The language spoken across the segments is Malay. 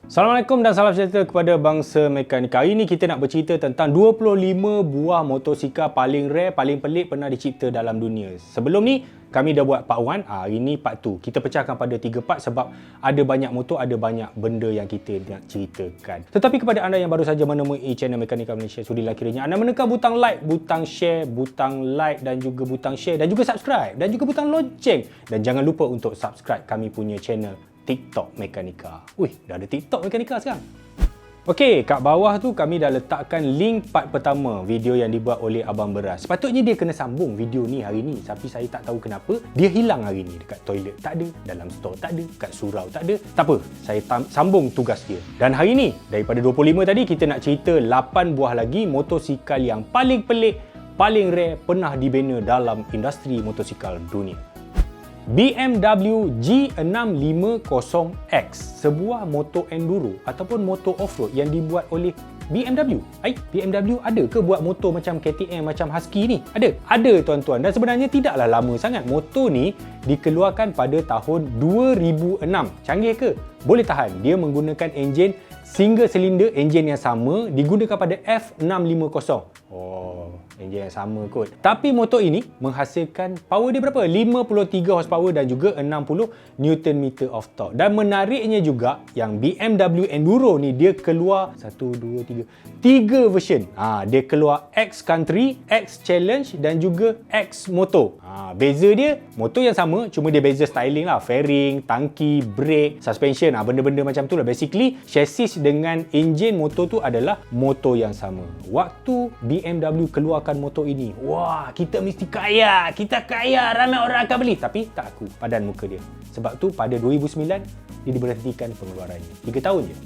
Assalamualaikum dan salam sejahtera kepada bangsa mekanika. Hari ini kita nak bercerita tentang 25 buah motosikal paling rare, paling pelik pernah dicipta dalam dunia. Sebelum ni, kami dah buat part 1. Hari ni part 2. Kita pecahkan pada 3 part sebab ada banyak motor, ada banyak benda yang kita nak ceritakan. Tetapi kepada anda yang baru saja menemui channel Mekanika Malaysia, sudilah kiranya anda menekan butang like, butang share, butang like dan juga butang share dan juga subscribe dan juga butang lonceng. Dan jangan lupa untuk subscribe kami punya channel TikTok Mekanika. Dah ada TikTok Mekanika sekarang. Okey, kat bawah tu kami dah letakkan link part pertama video yang dibuat oleh Abang Beras. Sepatutnya dia kena sambung video ni hari ni, tapi saya tak tahu kenapa dia hilang hari ni. Dekat toilet tak ada, dalam store tak ada, kat surau tak ada. Tak apa, saya sambung tugas dia. Dan hari ni, daripada 25 tadi, kita nak cerita 8 buah lagi motosikal yang paling pelik, paling rare pernah dibina dalam industri motosikal dunia. BMW G650X, sebuah motor enduro ataupun motor off-road yang dibuat oleh BMW. BMW ada ke buat motor macam KTM, macam Husky ni? Ada tuan-tuan. Dan sebenarnya tidaklah lama sangat. Motor ni dikeluarkan pada tahun 2006. Canggih ke? Boleh tahan. Dia menggunakan enjin single cylinder, enjin yang sama digunakan pada F650. Enjin yang sama kot. Tapi motor ini menghasilkan power dia berapa? 53 horsepower dan juga 60 Nm of torque. Dan menariknya juga yang BMW Enduro ni dia keluar 3 version. Dia keluar X Country, X Challenge dan juga X Moto. Beza dia, motor yang sama, cuma dia beza styling lah. Fairing, tangki, brake, suspension, benda-benda macam tu lah. Basically, chassis dengan enjin motor tu adalah motor yang sama. Waktu BMW keluarkan motor ini, wah, kita mesti kaya, kita kaya, ramai orang akan beli. Tapi tak aku, padan muka dia. Sebab tu pada 2009, dia diberhentikan pengeluarannya. 3 tahun je.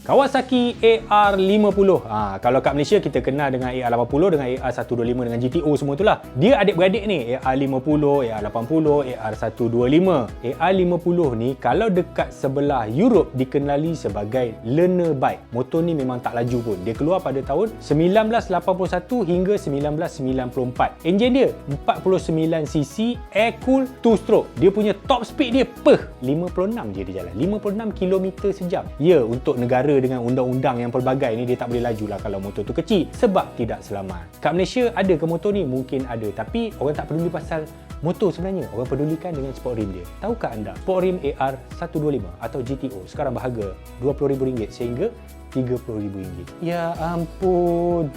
Kawasaki AR50. Kalau kat Malaysia kita kenal dengan AR80, dengan AR125, dengan GTO semua itulah. Dia adik-beradik ni, AR50, AR80, AR125. AR50 ni kalau dekat sebelah Europe dikenali sebagai learner bike. Motor ni memang tak laju pun. Dia keluar pada tahun 1981 hingga 1994. Enjin dia 49cc, air cool, 2 stroke. Dia punya top speed dia 56 je dia jalan. 56 km sejam. Ya, untuk negara dengan undang-undang yang pelbagai ni dia tak boleh laju lah kalau motor tu kecil sebab tidak selamat. Kat Malaysia ada ke motor ni? Mungkin ada, tapi orang tak peduli pasal motor sebenarnya. Orang pedulikan dengan sport rim dia. Tahukah anda sport rim AR125 atau GTO sekarang berharga RM20,000 sehingga RM30,000? Ya ampun.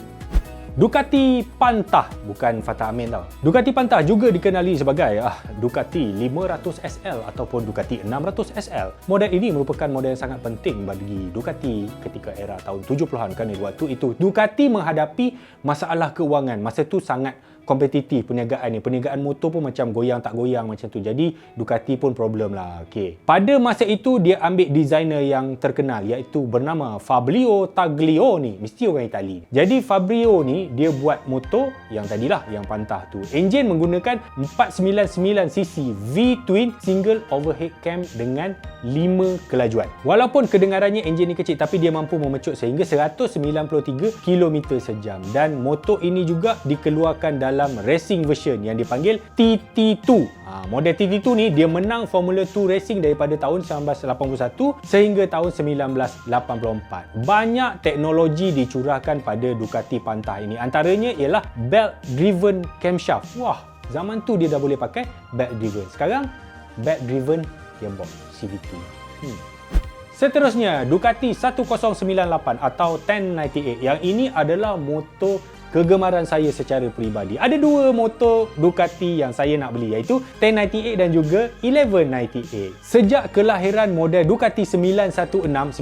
Ducati Pantah, bukan Fatah Amin tau. Ducati Pantah juga dikenali sebagai Ducati 500 SL ataupun Ducati 600 SL. Model ini merupakan model yang sangat penting bagi Ducati ketika era tahun 70-an, kerana waktu itu Ducati menghadapi masalah keuangan. Masa tu sangat kompetitif perniagaan ni. Perniagaan motor pun macam goyang tak goyang macam tu. Jadi Ducati pun problem lah. Pada masa itu dia ambil designer yang terkenal iaitu bernama Fabio Taglioni. Mesti orang Itali. Jadi Fabio ni dia buat motor yang tadilah yang Pantah tu. Enjin menggunakan 499cc V-twin single overhead cam dengan 5 kelajuan. Walaupun kedengarannya enjin ni kecil, tapi dia mampu memecut sehingga 193 km sejam. Dan motor ini juga dikeluarkan dalam racing version yang dipanggil TT2. Model TT2 ni dia menang Formula 2 Racing daripada tahun 1981 sehingga tahun 1984. Banyak teknologi dicurahkan pada Ducati Pantah ini. Antaranya ialah belt driven camshaft. Wah, zaman tu dia dah boleh pakai belt driven. Sekarang belt driven gearbox CVT. Seterusnya, Ducati 1098 atau 1098. Yang ini adalah motor kegemaran saya secara peribadi. Ada 2 motor Ducati yang saya nak beli, iaitu 1098 dan juga 1198. Sejak kelahiran model Ducati 916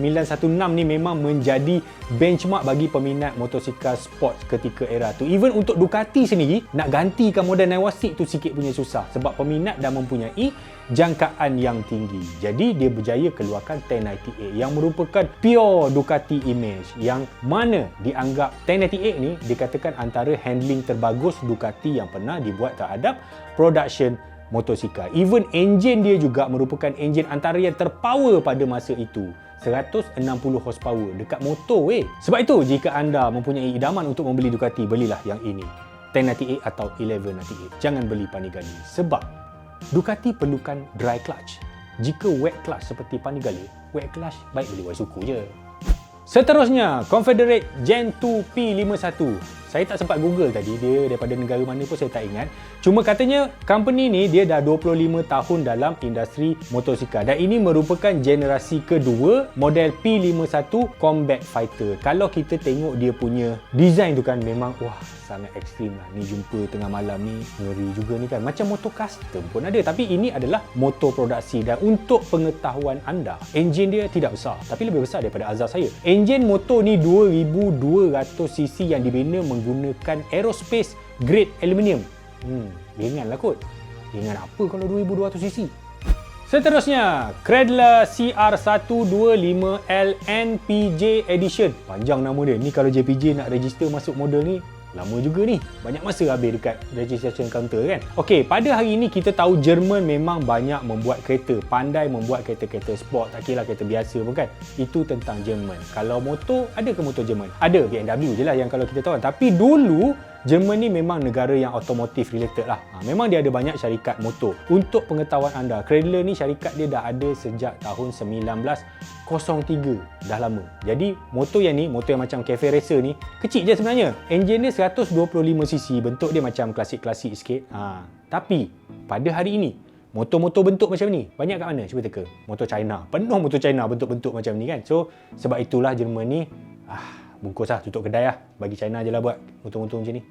ni memang menjadi benchmark bagi peminat motosikal sport ketika era tu. Even untuk Ducati sendiri, nak gantikan model 916 tu sikit punya susah sebab peminat dah mempunyai jangkaan yang tinggi. Jadi dia berjaya keluarkan 1098 yang merupakan pure Ducati image, yang mana dianggap 1098 ni dikatakan antara handling terbagus Ducati yang pernah dibuat terhadap production motosikal. Even enjin dia juga merupakan enjin antara yang terpower pada masa itu. 160 horsepower dekat motor Sebab itu jika anda mempunyai idaman untuk membeli Ducati, belilah yang ini, 1098 atau 1198. Jangan beli Panigale sebab Ducati perlukan dry clutch. Jika wet clutch seperti Panigale, wet clutch, baik beli Waisuku je. Seterusnya, Confederate Gen 2 P51. Saya tak sempat Google tadi, dia daripada negara mana pun saya tak ingat. Cuma katanya company ni dia dah 25 tahun dalam industri motosikal dan ini merupakan generasi kedua model P51 Combat Fighter. Kalau kita tengok dia punya design tu kan memang wah sangat ekstrim lah. Ni jumpa tengah malam ni ngeri juga ni kan. Macam motor custom pun ada, tapi ini adalah motor produksi. Dan untuk pengetahuan anda, enjin dia tidak besar tapi lebih besar daripada Azhar saya. Enjin motor ni 2200cc yang dibina menggunakan aerospace grade aluminium. Ringanlah kot. Ringan apa kalau 2200cc? Seterusnya, Credla CR125L NPJ Edition. Panjang nama dia. Ni kalau JPJ nak register masuk model ni, lama juga ni. Banyak masa habis dekat registration counter kan. Okey, pada hari ini kita tahu Jerman memang banyak membuat kereta. Pandai membuat kereta-kereta sport. Tak kira kereta biasa pun kan. Itu tentang Jerman. Kalau motor, ada ke motor Jerman? Ada, BMW je lah yang kalau kita tahu. Tapi dulu, Jerman ni memang negara yang automotive related lah. Memang dia ada banyak syarikat motor. Untuk pengetahuan anda, Credla ni syarikat dia dah ada sejak tahun 1903. Dah lama. Jadi motor yang ni, motor yang macam cafe racer ni, kecil je sebenarnya. Enjin dia 125cc, bentuk dia macam klasik-klasik sikit. Tapi pada hari ini, motor-motor bentuk macam ni, banyak kat mana? Cuba teka. Motor China. Penuh motor China bentuk-bentuk macam ni kan. So, sebab itulah Jerman ni, bungkus lah, tutup kedai lah. Bagi China je lah buat motor-motor macam ni.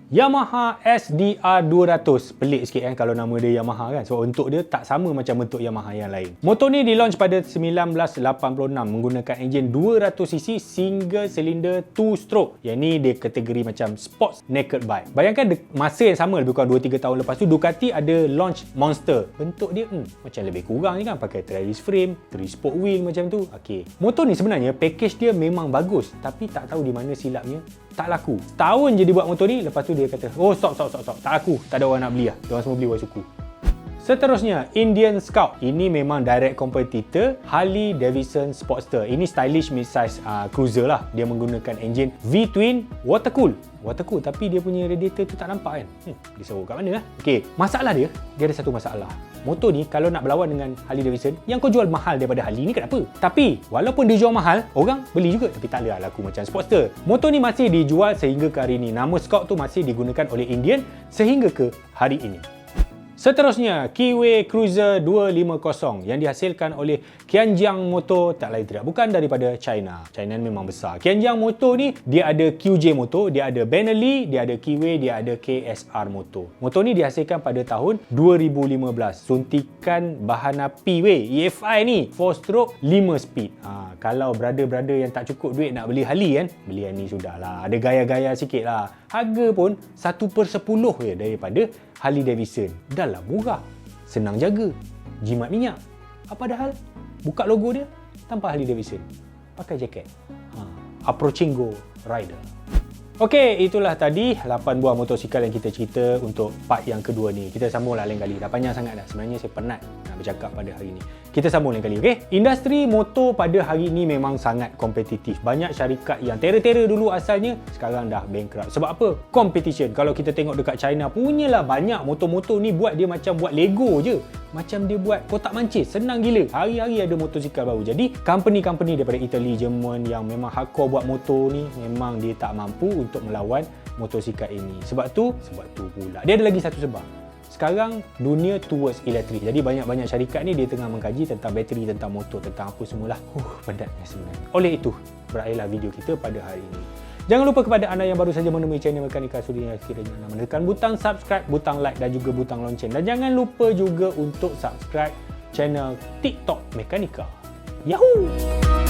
Yamaha SDR 200. Pelik sikit kan kalau nama dia Yamaha kan. So bentuk dia tak sama macam bentuk Yamaha yang lain. Motor ni di-launch pada 1986 menggunakan enjin 200cc single cylinder 2 stroke. Yang ni dia kategori macam sports naked bike. Bayangkan masa yang sama lebih kurang 2-3 tahun lepas tu Ducati ada launch Monster. Bentuk dia macam lebih kurang ni kan, pakai trellis frame, 3-spoke wheel macam tu. Okey. Motor ni sebenarnya package dia memang bagus, tapi tak tahu di mana silapnya. Tak laku. Tahun je dia buat motor ni, lepas tu dia kata, oh stop. Tak laku. Tak ada orang nak beli lah. Diorang semua beli Waisuku. Seterusnya, Indian Scout. Ini memang direct competitor Harley Davidson Sportster. Ini stylish mid-size cruiser lah. Dia menggunakan enjin V-twin water cool, tapi dia punya radiator tu tak nampak kan. Dia seru kat mana lah. Okey, masalah dia ada satu masalah. Motor ni kalau nak berlawan dengan Harley Davidson, yang kau jual mahal daripada Harley ni kenapa? Tapi walaupun dia jual mahal, orang beli juga, tapi tak ada laku macam Sportster. Motor ni masih dijual sehingga ke hari ini. Nama Scout tu masih digunakan oleh Indian sehingga ke hari ini. Seterusnya, Kiwi Cruiser 250 yang dihasilkan oleh Qianjiang Motor, tak lain tidak bukan daripada China. China memang besar. Qianjiang Motor ni dia ada QJ Motor, dia ada Benelli, dia ada Kiwi, dia ada KSR Motor. Motor ni dihasilkan pada tahun 2015. Suntikan bahan api EFI ni 4 stroke 5 speed. Kalau brother-brother yang tak cukup duit nak beli Harley kan, beli yang ni sudahlah. Ada gaya-gaya sikit lah. Harga pun 1/10 je daripada Harley Davidson. Dah lah murah, senang jaga, jimat minyak. Padahal buka logo dia tanpa Harley Davidson, pakai jaket. Approaching Go Rider. Okey, itulah tadi 8 buah motosikal yang kita cerita untuk part yang kedua ni. Kita sambunglah lain kali. Dah panjang sangat dah. Sebenarnya saya penat nak bercakap pada hari ni. Kita sambung lain kali, okey? Industri motor pada hari ni memang sangat kompetitif. Banyak syarikat yang tera-tera dulu asalnya, sekarang dah bankrupt. Sebab apa? Competition. Kalau kita tengok dekat China, punyalah banyak motor-motor ni buat dia macam buat Lego je. Macam dia buat kotak mancis. Senang gila. Hari-hari ada motosikal baru. Jadi, company-company daripada Italy, Jerman yang memang hardcore buat motor ni, memang dia tak mampu untuk melawan motosikal ini. Sebab tu pula. Dia ada lagi satu sebab. Sekarang dunia towards elektrik. Jadi banyak-banyak syarikat ni dia tengah mengkaji tentang bateri, tentang motor, tentang apa semualah. Penatnya sebenarnya. Oleh itu, berakhirlah video kita pada hari ini. Jangan lupa kepada anda yang baru saja menemui channel Mekanika Suria, kiranya anda menekan butang subscribe, butang like dan juga butang lonceng. Dan jangan lupa juga untuk subscribe channel TikTok Mekanika. Yahoo!